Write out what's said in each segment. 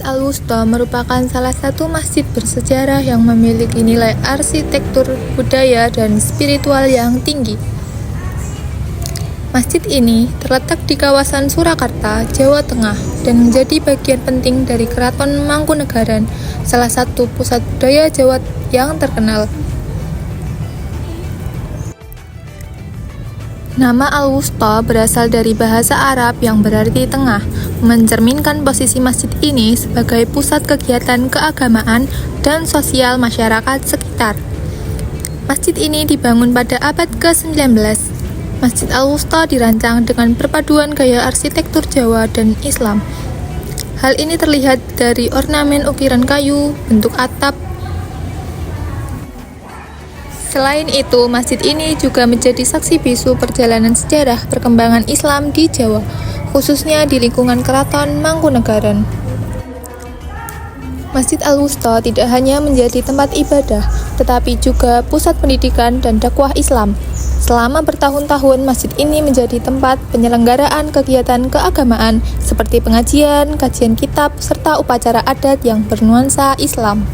Al-Wusta merupakan salah satu masjid bersejarah yang memiliki nilai arsitektur, budaya, dan spiritual yang tinggi. Masjid ini terletak di kawasan Surakarta, Jawa Tengah, dan menjadi bagian penting dari Keraton Mangkunegaran, salah satu pusat budaya Jawa yang terkenal. Nama Al-Wusta berasal dari bahasa Arab yang berarti tengah, mencerminkan posisi masjid ini sebagai pusat kegiatan keagamaan dan sosial masyarakat sekitar. Masjid ini dibangun pada abad ke-19. Masjid Al-Wusta dirancang dengan perpaduan gaya arsitektur Jawa dan Islam. Hal ini terlihat dari ornamen ukiran kayu, bentuk atap. Selain itu, masjid ini juga menjadi saksi bisu perjalanan sejarah perkembangan Islam di Jawa, khususnya di lingkungan Keraton Mangkunegaran. Masjid Al-Wusta tidak hanya menjadi tempat ibadah, tetapi juga pusat pendidikan dan dakwah Islam. Selama bertahun-tahun, masjid ini menjadi tempat penyelenggaraan kegiatan keagamaan seperti pengajian, kajian kitab, serta upacara adat yang bernuansa Islam.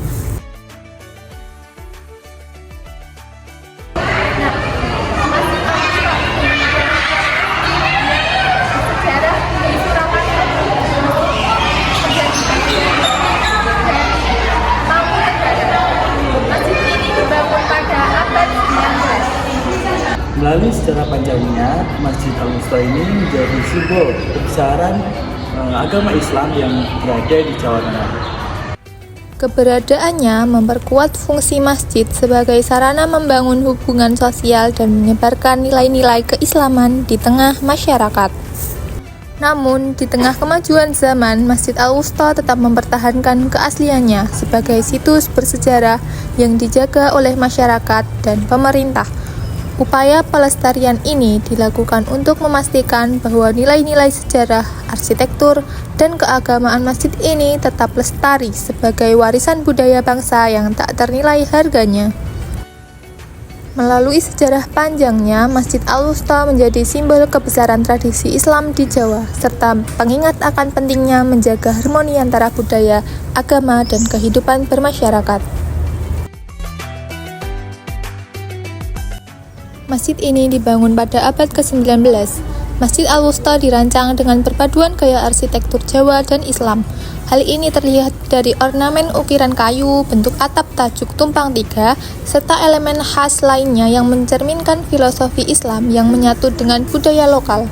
Melalui sejarah panjangnya, Masjid Al-Wusta ini menjadi simbol kebesaran agama Islam yang berada di Jawa Tengah. Keberadaannya memperkuat fungsi masjid sebagai sarana membangun hubungan sosial dan menyebarkan nilai-nilai keislaman di tengah masyarakat. Namun, di tengah kemajuan zaman, Masjid Al-Wusta tetap mempertahankan keasliannya sebagai situs bersejarah yang dijaga oleh masyarakat dan pemerintah. Upaya pelestarian ini dilakukan untuk memastikan bahwa nilai-nilai sejarah, arsitektur, dan keagamaan masjid ini tetap lestari sebagai warisan budaya bangsa yang tak ternilai harganya. Melalui sejarah panjangnya, Masjid Al-Wusta menjadi simbol kebesaran tradisi Islam di Jawa, serta pengingat akan pentingnya menjaga harmoni antara budaya, agama, dan kehidupan bermasyarakat. Masjid ini dibangun pada abad ke-19. Masjid Al-Wusta dirancang dengan perpaduan gaya arsitektur Jawa dan Islam. Hal ini terlihat dari ornamen ukiran kayu, bentuk atap tajuk tumpang tiga, serta elemen khas lainnya yang mencerminkan filosofi Islam yang menyatu dengan budaya lokal.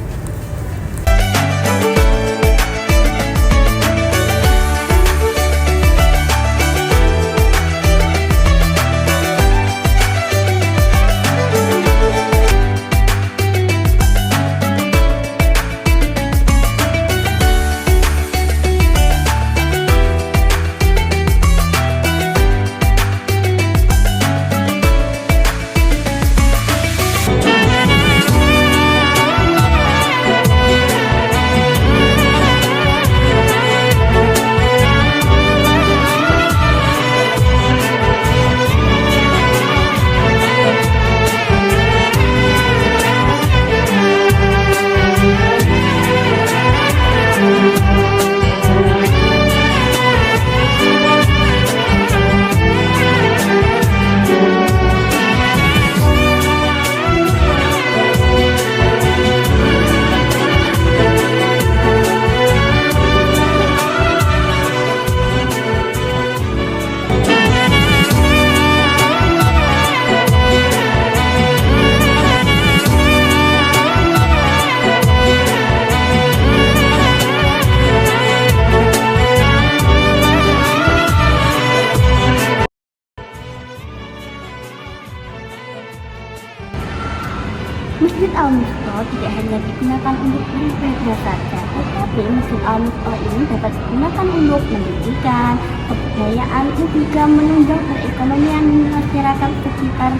Masjid Al-Wusta tidak hanya digunakan untuk beribadah saja, tetapi Masjid Al-Wusta ini dapat digunakan untuk pendidikan, kebudayaan, dan juga menunjang perekonomian masyarakat sekitar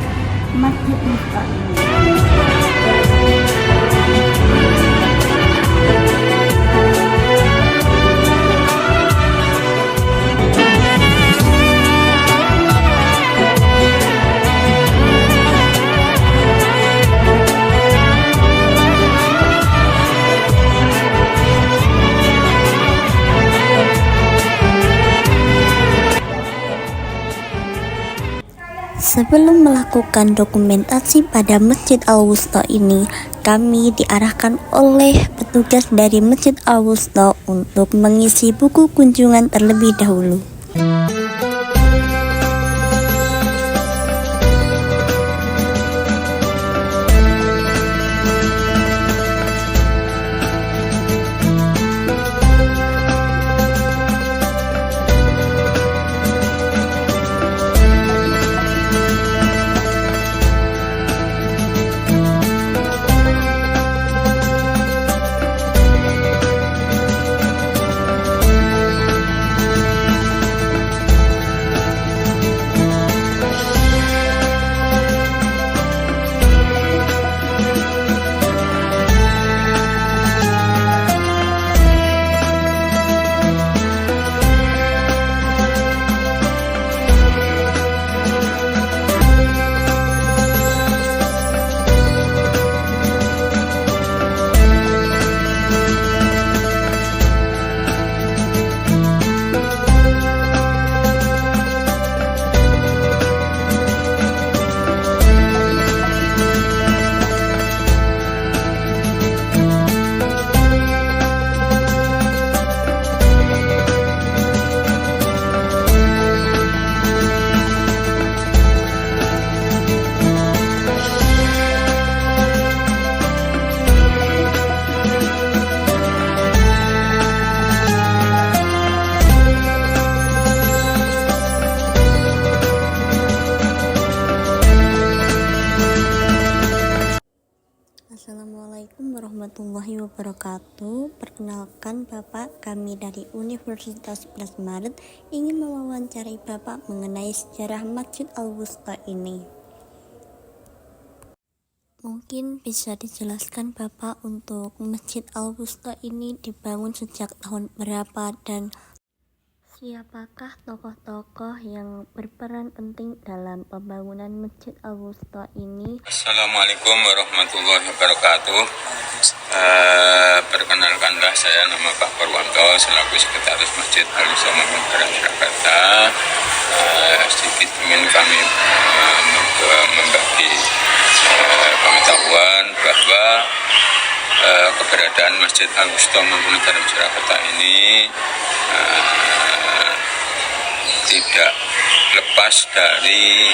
Masjid Al-Wusta ini. Sebelum melakukan dokumentasi pada Masjid Al-Wusta ini, kami diarahkan oleh petugas dari Masjid Al-Wusta untuk mengisi buku kunjungan terlebih dahulu. Assalamualaikum warahmatullahi wabarakatuh. Perkenalkan, Bapak, kami dari Universitas 11 Maret ingin mewawancarai Bapak mengenai sejarah Masjid Al-Wusta ini. Mungkin bisa dijelaskan Bapak untuk Masjid Al-Wusta ini dibangun sejak tahun berapa dan siapakah tokoh-tokoh yang berperan penting dalam pembangunan Masjid Al-Wusta ini? Assalamualaikum warahmatullahi wabarakatuh. Perkenalkanlah, saya nama Pak Purwanto selaku Sekretaris Masjid Al-Wusta Mangkunegaran, Jakarta. Sedikit ingin kami membagi pengetahuan bahwa keberadaan Masjid Al-Wusta Mangkunegaran, Jakarta ini tidak lepas dari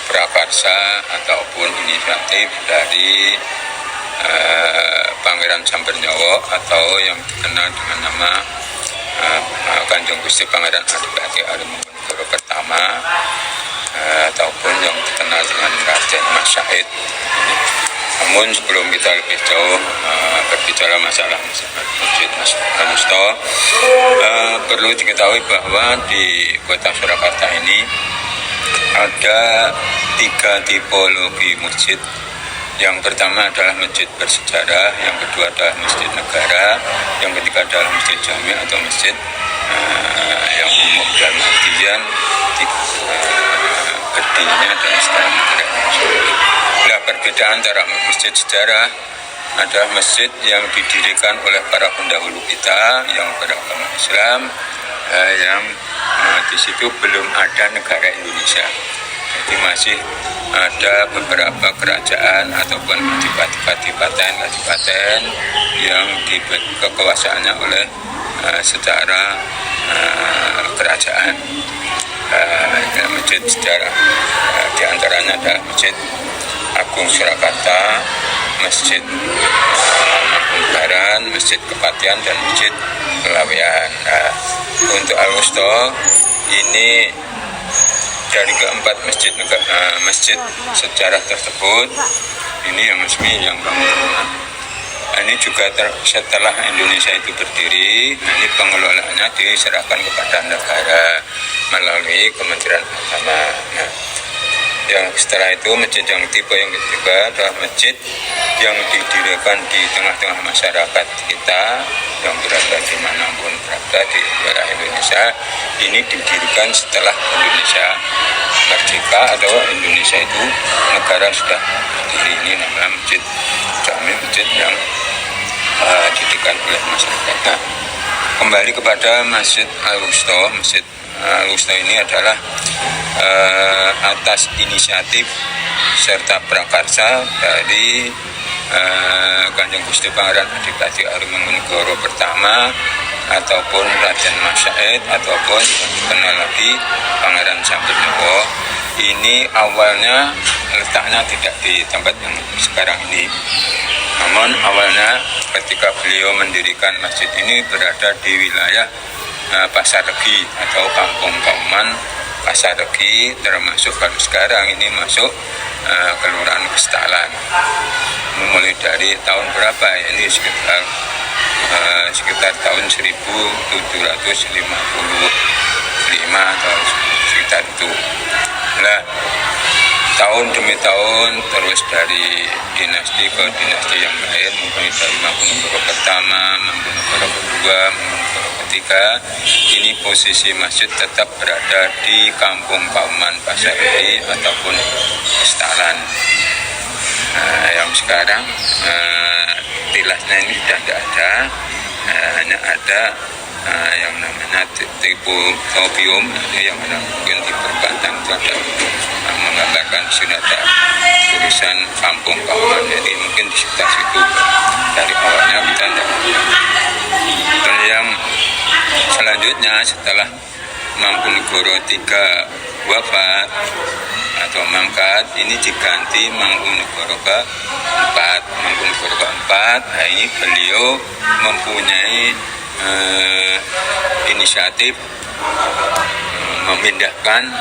prakarsa ataupun inisiatif dari Pangeran Sambernyawa atau yang dikenal dengan nama Kanjeng Gusti Pangeran Adipati Aremangkunegaran pertama, ataupun yang dikenal dengan Raden Mas Syahid. Namun sebelum kita lebih jauh berbicara masalah Masjid Al-Wusta, perlu diketahui bahwa di kota Surakarta ini ada 3 tipologi masjid. Yang pertama adalah masjid bersejarah, yang kedua adalah masjid negara, yang ketiga adalah masjid jami atau masjid yang umum dan artian berdirinya dan sekarang Nah, perbedaan antara masjid sejarah adalah masjid yang didirikan oleh para pendahulu kita yang beragama Islam, yang di situ belum ada negara Indonesia. Jadi masih ada beberapa kerajaan ataupun kadipaten yang dibagi kekuasaannya oleh secara kerajaan. Masjid sejarah diantaranya adalah Masjid Agung Surakarta, Masjid Mangkunegaran, Masjid Kepatihan, dan Masjid Kelawean. Untuk Al-Wusta ini dari keempat masjid sejarah tersebut, ini yang resmi yang bangun. Ini juga setelah Indonesia itu berdiri, ini pengelolaannya diserahkan kepada negara melalui Kementerian Agama. Yang setelah itu masjid yang tipe yang ketiga adalah masjid yang didirikan di tengah-tengah masyarakat kita yang berada di manapun berada di daerah Indonesia. Ini didirikan setelah Indonesia merdeka atau Indonesia itu negara sudah berdiri. Ini namanya masjid jami, masjid yang didirikan oleh masyarakat. Nah, kembali kepada Masjid Al-Wusta, Masjid Al-Wusta ini adalah atas inisiatif serta prakarsa dari Kanjeng Gusti Pangeran Adipati Arumangkunegoro pertama ataupun Raden Mas Said ataupun yang dikenal lagi Pangeran Sambetnowo. Ini awalnya letaknya tidak di tempat yang sekarang ini. Namun awalnya ketika beliau mendirikan masjid ini berada di wilayah Pasar Regi atau Kampung Kauman Pasar Regi, termasuk kalau sekarang ini masuk Kelurahan Kestalan. Mulai dari tahun berapa ya? Ini sekitar tahun 1755 atau sekitar itu. Nah, tahun demi tahun terus dari dinasti ke dinasti yang lain, mulai dari Mangkunegoro pertama, Mangkunegoro kedua, Mangkunegoro ketiga, ini posisi masjid tetap berada di Kampung Kauman Pasar Regi ataupun Kestalan. Yang sekarang tilasnya ini sudah tidak ada, hanya ada yang namanya topium yang mungkin di perempatan itu ada menggambarkan sunata tulisan Kampung Kauman, jadi mungkin di sekitar situ dari awalnya kita tidak. Dan yang selanjutnya setelah Mangkunegoro III wafat atau mangkat, ini diganti Mangkunegoro keempat. Mangkunegoro keempat, nah ini beliau mempunyai inisiatif memindahkan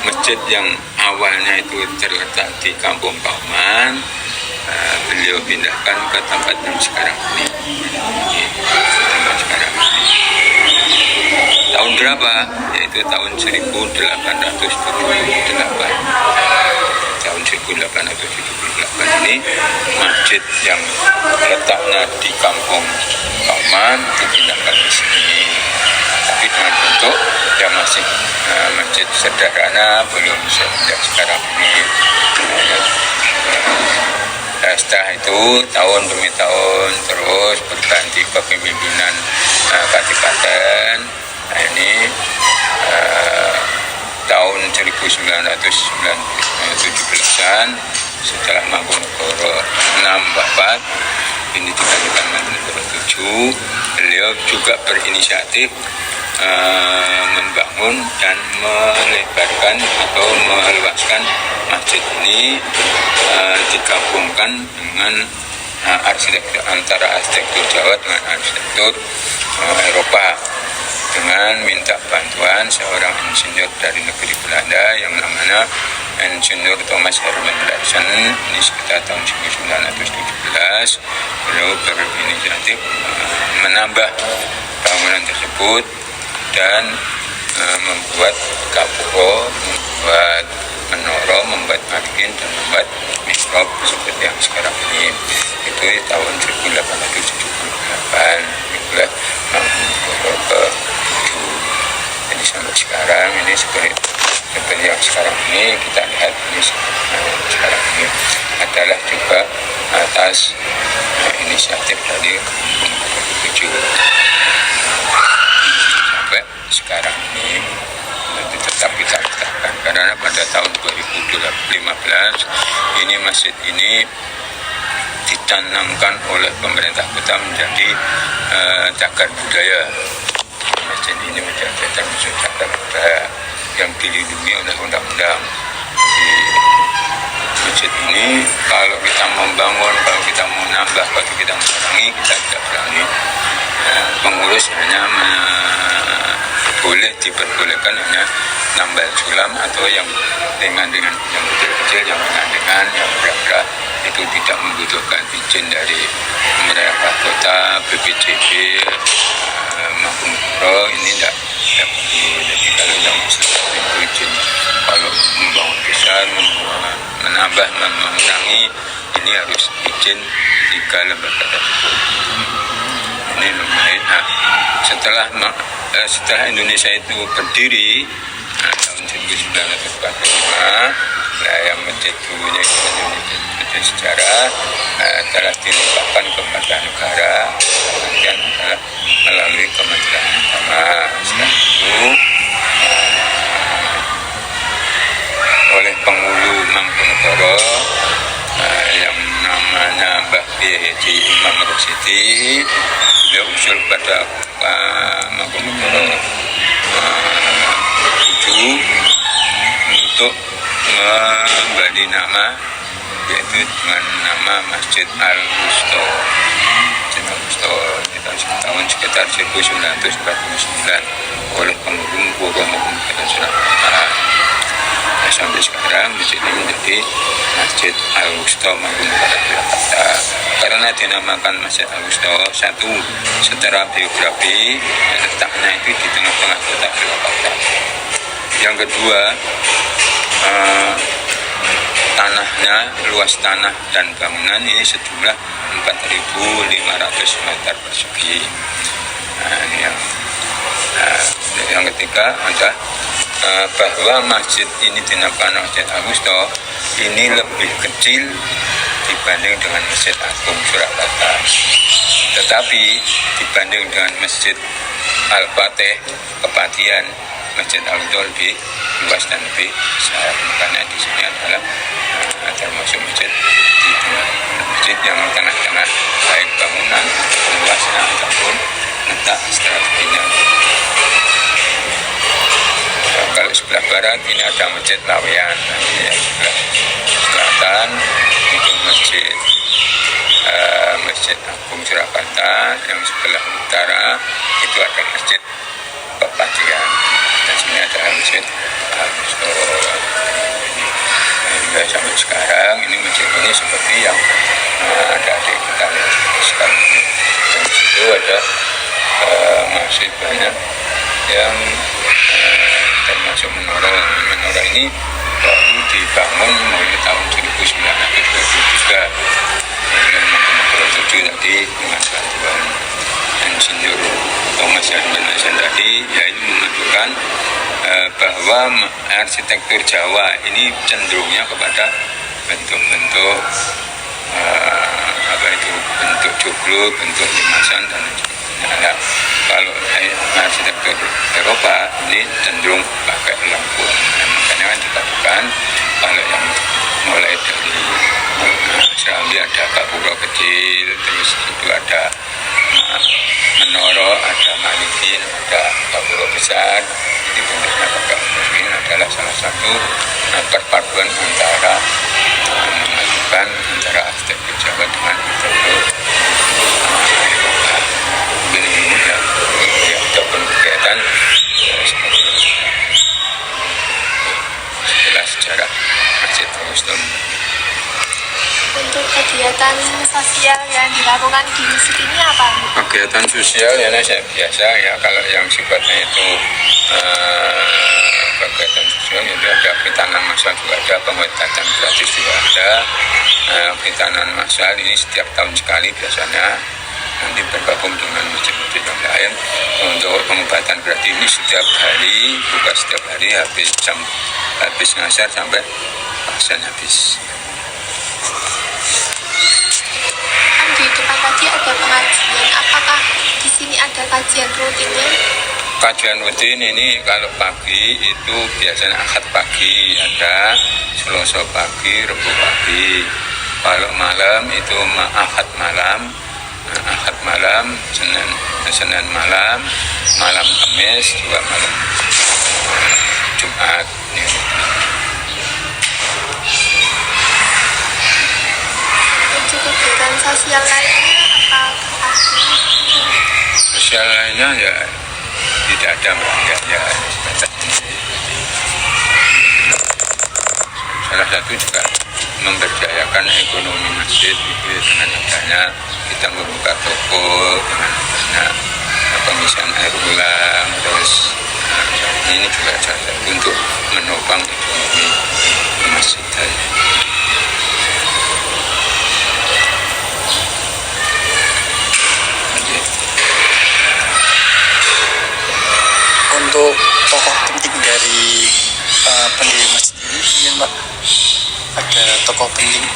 masjid yang awalnya itu terletak di Kampung Kauman, beliau pindahkan ke tempat yang sekarang ini. Tahun berapa? Yaitu tahun 1878. Tahun 1878 ini masjid yang letaknya di Kampung Kauman dipindahkan ke sini. Tapi dengan bentuk yang masih masjid sederhana, belum sekarang ini. Setelah itu tahun demi tahun terus berganti kepemimpinan kadipaten. Nah, ini tahun 1917-an setelah Mangkunegoro 6 wafat, ini digantikan Mangkunegoro 7. Beliau juga berinisiatif membangun dan melebarkan atau meluaskan masjid ini, digabungkan dengan arsitektur antara arsitektur Jawa dengan arsitektur Eropa, dengan minta bantuan seorang insinyur dari negeri Belanda yang namanya Insinyur Thomas Herman Larsen. Ini sekitar tahun 1917 beliau berinisiatif menambah bangunan tersebut dan membuat gapura, membuat menara, membuat parkir dan membuat mihrab seperti yang sekarang ini. Itu tahun 1878 itulah Mangkunegoro ke-7. Jadi sampai sekarang ini seperti yang sekarang ini kita lihat ini sekarang ini adalah juga atas inisiatif dari Mangkunegoro ke-7. Sampai sekarang ini tetap kita letakkan karena pada tahun 2015 ini masjid ini ditanamkan oleh pemerintah kota menjadi cagar budaya. Masjid ini menjadi cagar budaya yang dilindungi oleh undang-undang. Di masjid ini kalau kita membangun, kalau kita mau nambah, kalau kita mengurangi, kita tidak berani. Pengurus hanya boleh diperbolehkan hanya nambah sulam atau yang ringan-ringan, yang kecil-kecil, yang ringan-ringan, yang berat-berat itu tidak membutuhkan izin dari pemerintah kota, BPJB, Mangkunegoro ini tidak perlu. Jadi kalau yang besar itu izin, kalau membangun besar, menambah, mengurangi, ini harus izin 3 lembaga tersebut. Ini lumayan. Nah, setelah Indonesia itu berdiri tahun 1945, yang masjid dulunya masjid sejarah telah dilimpahkan kepada negara, kemudian melalui Kementerian Agama. Setelah itu Mangkunegoro yang namanya Mbah Haji Imam Rosyidi. Beliau usul pada Mangkunegoro 7 untuk memberi nama, yaitu dengan nama Masjid Al-Wusta. Di tahun sekitar 1949 oleh penghubung Kabupaten Surakarta. Sampai sekarang masjid ini menjadi Masjid Al-Wusta Mangkunegara Jakarta. Karena dinamakan Masjid Al-Wusta, satu, secara biografi letaknya itu di tengah-tengah kota Jakarta. Yang kedua, tanahnya, luas tanah dan bangunan ini sejumlah 4.500 meter persegi. Ini yang ketiga adalah bahwa masjid ini dinamakan Masjid Al-Wusta ini lebih kecil dibanding dengan Masjid Agung Surakarta. Tetapi dibanding dengan Masjid Al-Fatih Kepatihan, Masjid Al-Wusta lebih luas dan lebih besar. Karena di sini adalah termasuk masjid di tengah, masjid yang tengah-tengah, baik bangunan, luasnya ataupun letak strateginya. Kalau sebelah barat ini ada Masjid Laweyan, sebelah selatan itu Masjid Agung Surakarta, yang sebelah utara itu ada Masjid Kepatihan, dan sini ada Masjid Al-Wusta. Hingga sampai sekarang ini masjid ini seperti yang ada di kita lihat sekarang ini. Dan di situ ada masih banyak yang termasuk menara. Menara ini baru dibangun mulai tahun 1923 dengan Mangkunegoro 7 tadi dengan bantuan Insinyur Thomas Herman Hasan tadi, yaitu menunjukkan bahwa arsitektur Jawa ini cenderungnya kepada bentuk-bentuk bentuk joglo, bentuk limasan dan sebagainya. Kalau arsitektur Eropa ini cenderung pakai lampu. Makanya kan dikatakan kalau yang mulai dari Serambi ada gapura kecil, terus itu ada menara, ada manikin, ada gapura besar. Jadi bentuknya pakai ini adalah salah satu perpaduan antara memadukan antara arsitektur Jawa dengan arsitektur Eropa. Ini ya ataupun kegiatan setelah sejarah Masjid Al-Wusta. Untuk kegiatan sosial yang dilakukan di masjid ini apa? Kegiatan sosial ya biasa ya, kalau yang sifatnya itu kegiatan sosial itu ada pitanan massal juga ada, pengobatan gratis juga ada. Pitanan massal ini setiap tahun sekali biasanya, nanti bergabung dengan masjid-masjid yang lain. Untuk pengobatan gratis ini setiap hari, buka setiap hari habis ngasar sampai pasien habis. Di depan tadi ada pengajian, apakah di sini ada kajian rutinnya? Kajian rutin ini kalau pagi itu biasanya Ahad pagi ada, Selasa pagi, Rabu pagi. Kalau malam itu Ahad malam, Ahad malam, Senin malam, malam Kamis juga malam Jumat. Untuk kegiatan sosial lainnya apa? Sosial lainnya ya tidak ada ya sebatas ini. Salah satu juga memberdayakan ekonomi masjid itu dengan adanya kita membuka toko, dengan adanya pengisian air ulang, terus ini juga salah satu untuk menopang ekonomi masjid. Untuk tokoh penting dari pendiri masjid ini, mungkin Pak, ada tokoh penting.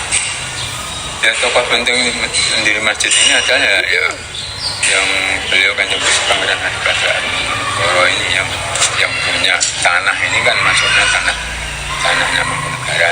Ya, tokoh penting pendiri masjid ini adalah ya yang beliau kan nyebut Pangeran Adipati Mangkunegoro ini yang punya tanah ini kan, maksudnya tanahnya Mangkunegara.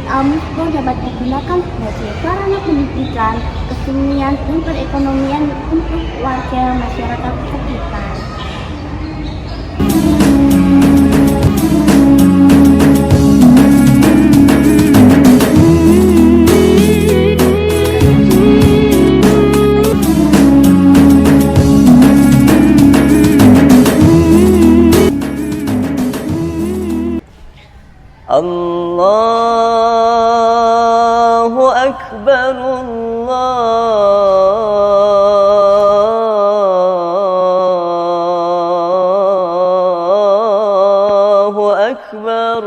Masjid Al-Musto dapat digunakan sebagai sarana pendidikan, kesenian, dan perekonomian untuk warga masyarakat sekitar. Allahu Akbar, Allahu Akbar,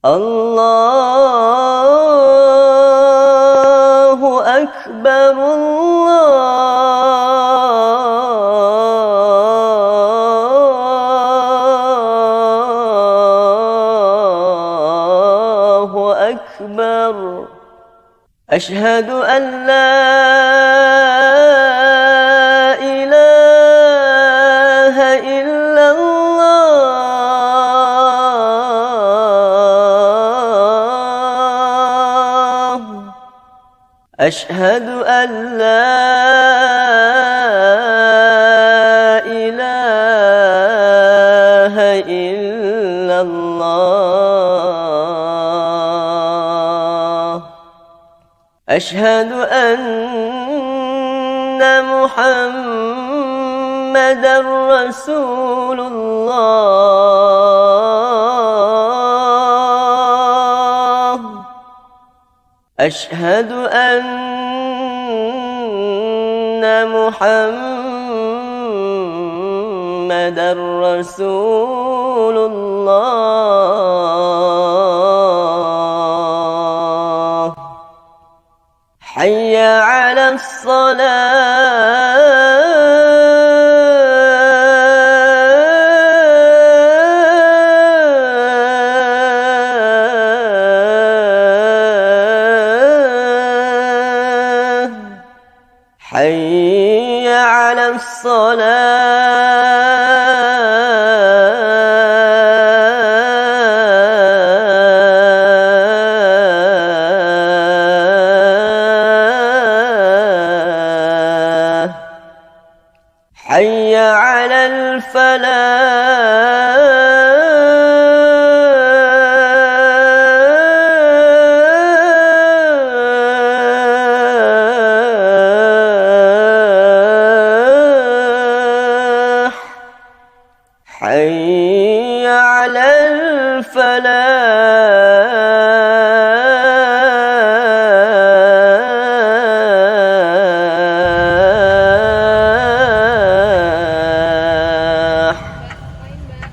Allahu Akbar, Allahu Akbar. Ashhadu an la ilaha illallah. Ashhadu an la ilaha illallah. Ashhadu anna Muhammadar Rasulullah. Ashhadu anna Muhammadar Rasulullah. Hayya 'alas salah. Hayya 'alas salah. Hayya 'alal falah. Hayya 'alal falah.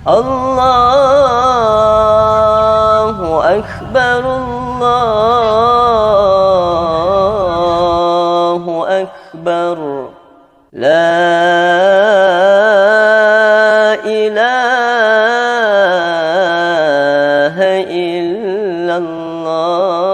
Allahu Akbar, Allahu Akbar. La ilaha illallah.